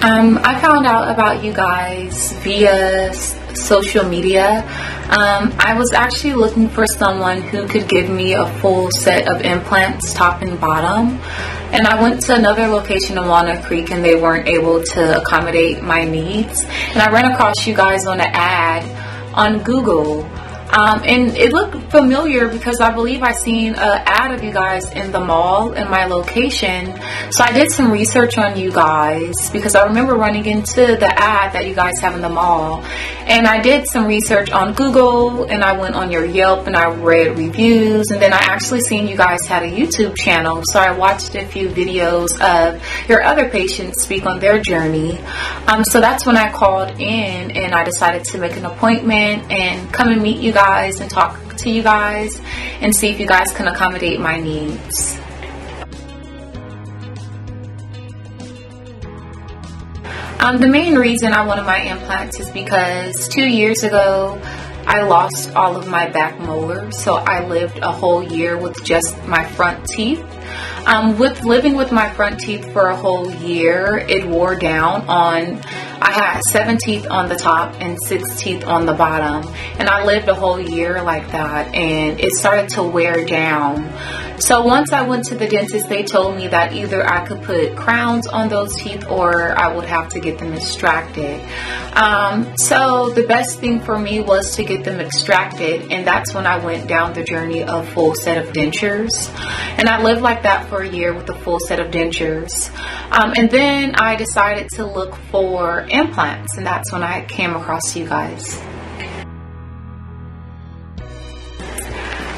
I found out about you guys via social media. I was actually looking for someone who could give me a full set of implants, top and bottom. And I went to another location in Walnut Creek and they weren't able to accommodate my needs. And I ran across you guys on an ad on Google. And it looked familiar because I believe I seen an ad of you guys in the mall in my location. So I did some research on you guys because I remember running into the ad that you guys have in the mall. And I did some research on Google and I went on your Yelp and I read reviews, and then I actually seen you guys had a YouTube channel. So I watched a few videos of your other patients speak on their journey. So that's when I called in and I decided to make an appointment and come and meet you guys and talk to you guys and see if you guys can accommodate my needs. The main reason I wanted my implants is because 2 years ago I lost all of my back molars, so I lived a whole year with just my front teeth. With living with my front teeth for a whole year, it wore down on, I had 7 teeth on the top and 6 teeth on the bottom, and I lived a whole year like that, and it started to wear down. So once I went to the dentist, they told me that either I could put crowns on those teeth or I would have to get them extracted. So the best thing for me was to get them extracted, and that's when I went down the journey of full set of dentures. And I lived like that for a year with a full set of dentures. And then I decided to look for implants, and that's when I came across you guys.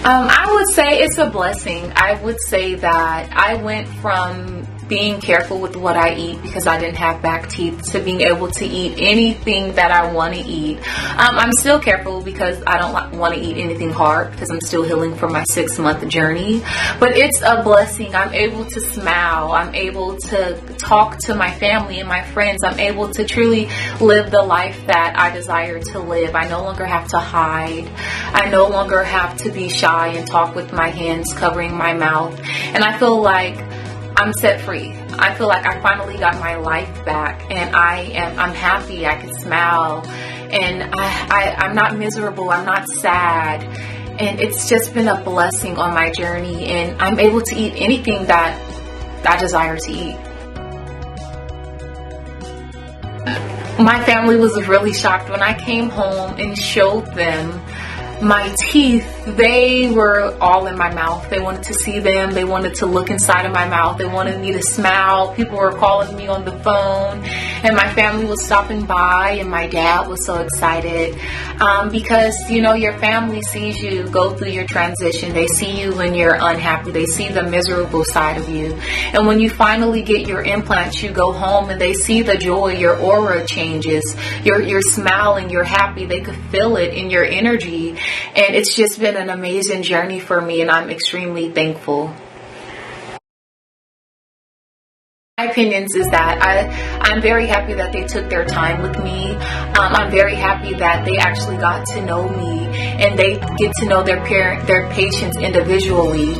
I would say it's a blessing. I would say that I went from being careful with what I eat because I didn't have back teeth to being able to eat anything that I want to eat. I'm still careful because I don't want to eat anything hard because I'm still healing from my 6-month journey. But it's a blessing. I'm able to smile. I'm able to talk to my family and my friends. I'm able to truly live the life that I desire to live. I no longer have to hide. I no longer have to be shy and talk with my hands covering my mouth. And I feel like I'm set free. I feel like I finally got my life back, and I'm happy. I can smile, and I'm not miserable. I'm not sad, and it's just been a blessing on my journey, and I'm able to eat anything that I desire to eat. My family was really shocked when I came home and showed them my teeth. They were all in my mouth. They wanted to see them. They wanted to look inside of my mouth. They wanted me to smile. People were calling me on the phone, and my family was stopping by, and my dad was so excited because, you know, your family sees you go through your transition. They see you when you're unhappy. They see the miserable side of you. And when you finally get your implants, you go home and they see the joy. Your aura changes. You're smiling. You're happy. They could feel it in your energy. And it's just been an amazing journey for me, and I'm extremely thankful. My opinions is that I'm very happy that they took their time with me. I'm very happy that they actually got to know me and they get to know their patients individually.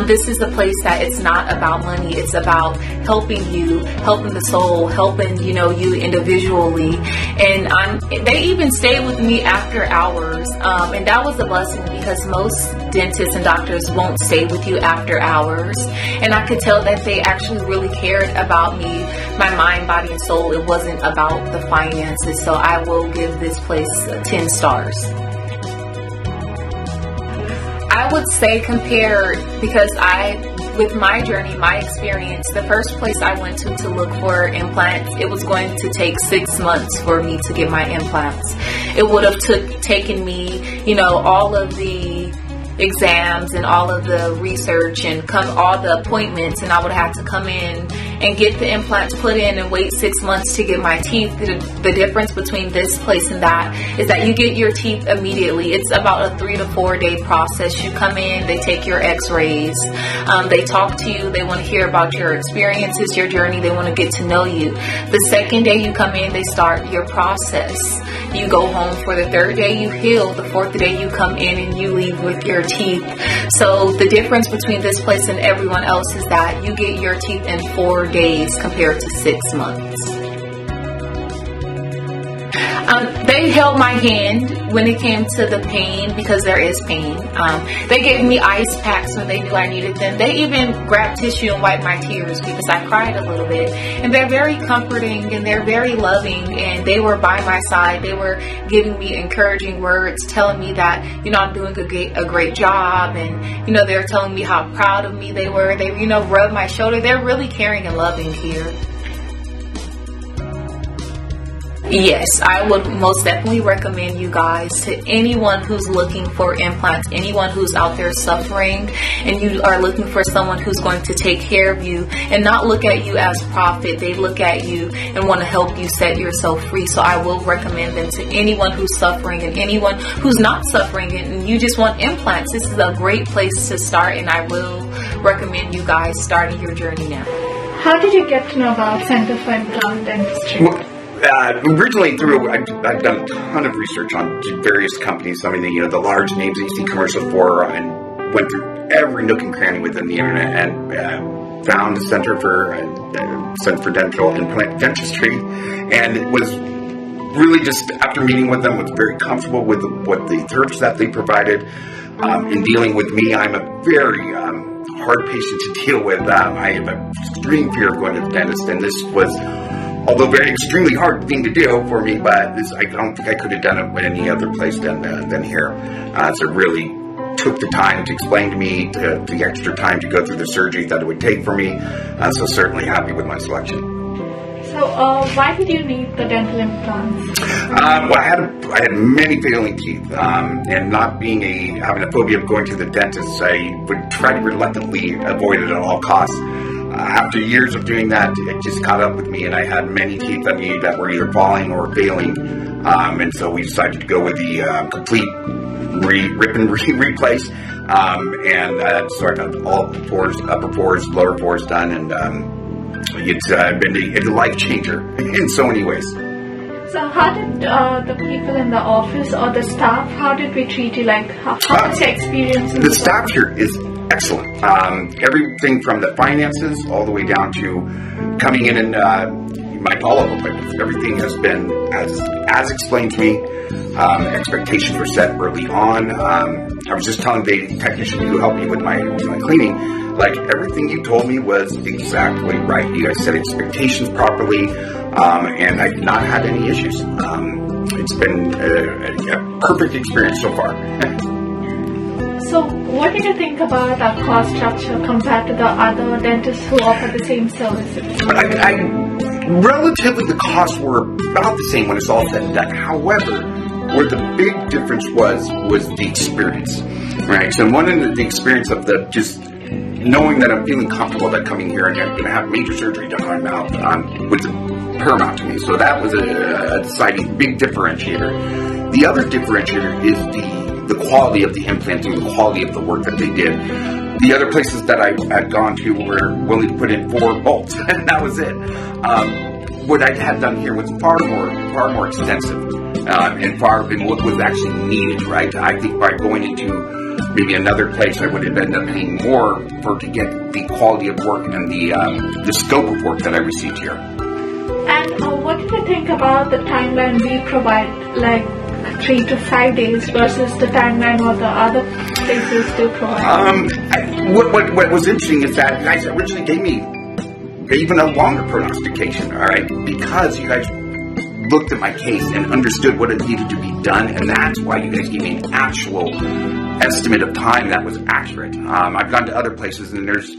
This is a place that it's not about money. It's about helping you, helping the soul, helping, you know, you individually. And they even stay with me after hours. And that was a blessing because most dentists and doctors won't stay with you after hours. And I could tell that they actually really cared about me, my mind, body, and soul. It wasn't about the finances. So I will give this place 10 stars. I would say compared, because with my journey, my experience, the first place I went to look for implants, it was going to take 6 months for me to get my implants. It would have taken me, you know, all of the exams and all of the research and all the appointments, and I would have to come in and get the implants put in and wait 6 months to get my teeth. The difference between this place and that is that you get your teeth immediately. It's about a 3 to 4 day process. You come in, they take your x-rays, they talk to you, they want to hear about your experiences, your journey, they want to get to know you. The second day you come in, they start your process. You go home for the 3rd day, you heal. The 4th day you come in and you leave with your teeth. So the difference between this place and everyone else is that you get your teeth in 4 days compared to 6 months. They held my hand when it came to the pain, because there is pain. They gave me ice packs when they knew I needed them. They even grabbed tissue and wiped my tears because I cried a little bit. And they're very comforting and they're very loving, and they were by my side. They were giving me encouraging words, telling me that, I'm doing a great job, and, they're telling me how proud of me they were. They, rubbed my shoulder. They're really caring and loving here. Yes, I would most definitely recommend you guys to anyone who's looking for implants, anyone who's out there suffering, and you are looking for someone who's going to take care of you and not look at you as profit. They look at you and want to help you set yourself free. So I will recommend them to anyone who's suffering and anyone who's not suffering and you just want implants. This is a great place to start, and I will recommend you guys starting your journey now. How did you get to know about Center for Implant Dentistry? Originally I've done a ton of research on various companies. I mean, the large names that you see commercials for, and went through every nook and cranny within the internet and found the Center for Dental Implant Dentistry, and it was really just, after meeting with them, was very comfortable with what the service that they provided. In dealing with me, I'm a very hard patient to deal with. I have an extreme fear of going to the dentist, and this was, although very extremely hard thing to do for me, but I don't think I could have done it with any other place than here. So it really took the time to explain to me, the extra time to go through the surgery that it would take for me. So certainly happy with my selection. So why did you need the dental implants? Well, I had many failing teeth, and not having a phobia of going to the dentist, I would try to reluctantly avoid it at all costs. After years of doing that, it just caught up with me, and I had many teeth on me that were either falling or failing. And so we decided to go with the complete rip and replace. So I got all the pores, upper pores, lower pores done, and it's been a life changer in so many ways. So how did the people in the office or the staff, how did we treat you? Like, how was your experience? The staff here is excellent. Everything from the finances all the way down to coming in and my follow-up appointments. Everything has been as explained to me. Expectations were set early on. I was just telling the technician who helped me with my cleaning, like, everything you told me was exactly right. You guys set expectations properly, and I've not had any issues. It's been a perfect experience so far. So what did you think about our cost structure compared to the other dentists who offer the same services? Relatively, the costs were about the same when it's all said and done. However, where the big difference was the experience, right? So one of the experience of just knowing that I'm feeling comfortable that coming here and I'm going to have major surgery done on my mouth was paramount to me. So that was a deciding big differentiator. The other differentiator is the quality of the implanting, the quality of the work that they did. The other places that I had gone to were willing to put in 4 bolts, and that was it. What I had done here was far more extensive, and far than what was actually needed, right? I think by going into maybe another place, I would have ended up paying more to get the quality of work and the scope of work that I received here. And what did you think about the timeline we provide, like 3 to 5 days versus the timeline of the other places do provide? What was interesting is that you guys originally gave me even a longer prognostication, all right, because you guys looked at my case and understood what it needed to be done, and that's why you guys gave me an actual estimate of time that was accurate. I've gone to other places, and there's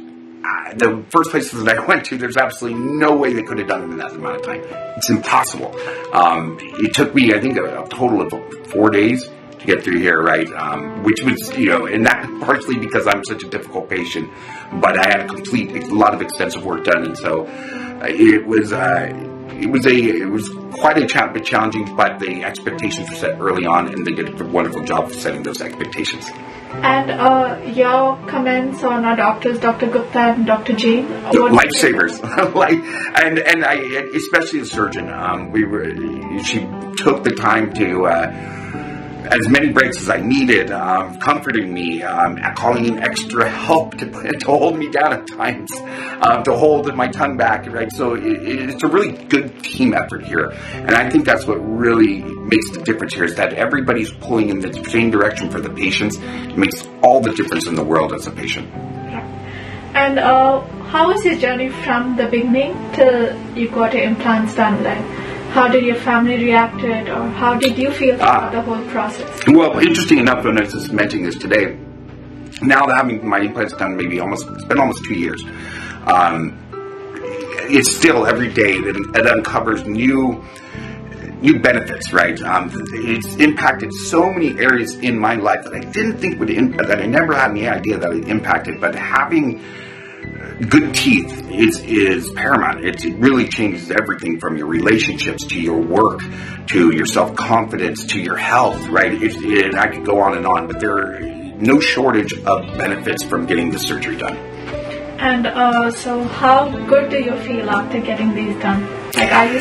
the first places that I went to, there's absolutely no way they could have done it in that amount of time. It's impossible. It took me, I think, a total of 4 days to get through here, right? Which was, and that partially because I'm such a difficult patient, but I had a lot of extensive work done, and so it was quite a bit challenging, but the expectations were set early on, and they did a wonderful job of setting those expectations. And your comments on our doctors, Dr. Gupta and Dr. Jain? Lifesavers. and I, especially the surgeon. She took the time to as many breaks as I needed, comforting me, calling in extra help to hold me down at times, to hold my tongue back, right? So it's a really good team effort here. And I think that's what really makes the difference here, is that everybody's pulling in the same direction for the patients. It makes all the difference in the world as a patient. And how was your journey from the beginning till you got your implants done? Like, how did your family react to it, or how did you feel about the whole process? Well, interesting enough, when I was just mentioning this today, now that having my implants done, it's been almost 2 years. It's still every day it uncovers new benefits, right? It's impacted so many areas in my life that I didn't think that I never had any idea that it impacted. But having good teeth is paramount. It really changes everything from your relationships to your work to your self-confidence to your health, right? And I could go on, but there are no shortage of benefits from getting the surgery done. And so how good do you feel after getting these done? Like,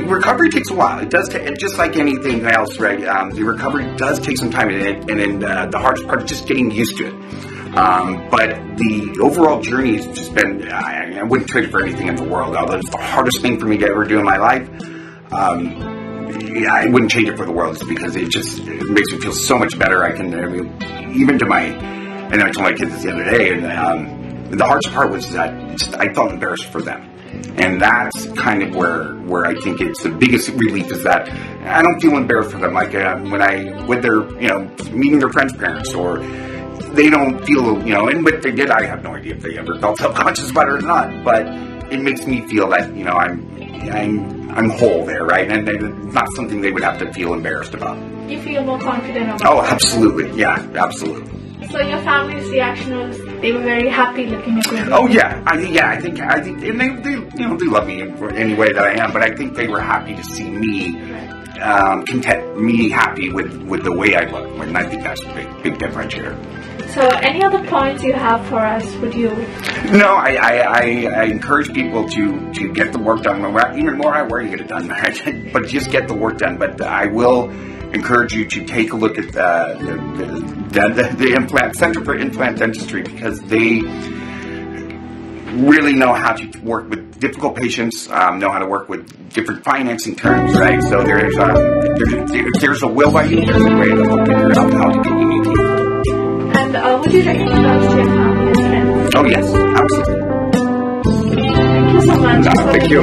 recovery takes a while. It does, just like anything else, right? The recovery does take some time, and then the hardest part is just getting used to it. But the overall journey has just been, I wouldn't trade it for anything in the world. Although it's the hardest thing for me to ever do in my life, I wouldn't change it for the world, because it makes me feel so much better. Even to and I told my kids the other day, and the hardest part was that I felt embarrassed for them. And that's kind of where I think it's the biggest relief, is that I don't feel embarrassed for them. Like when they're meeting their friends' parents, or they don't feel, and what they did, I have no idea if they ever felt self-conscious about it or not, but it makes me feel that, I'm whole there, right? And it's not something they would have to feel embarrassed about. You feel more confident about it? Oh, absolutely. Yeah, absolutely. So your family's reaction was they were very happy looking at you? Oh yeah, I think, and they love me any way that I am, but I think they were happy to see me content, me happy with the way I look, and I think that's a big differentiator. So, any other points you have for us? Would you? No, I encourage people to get the work done. Even more, where you get it done, but just get the work done. But I will encourage you to take a look at the Implant Center for Implant Dentistry, because they really know how to work with difficult patients, know how to work with different financing terms, right? So there's a will by you, there's a way to help figure out how to get you new teeth. And would you recommend us to your family and friends? Oh yes, absolutely. Thank you so much. Thank you.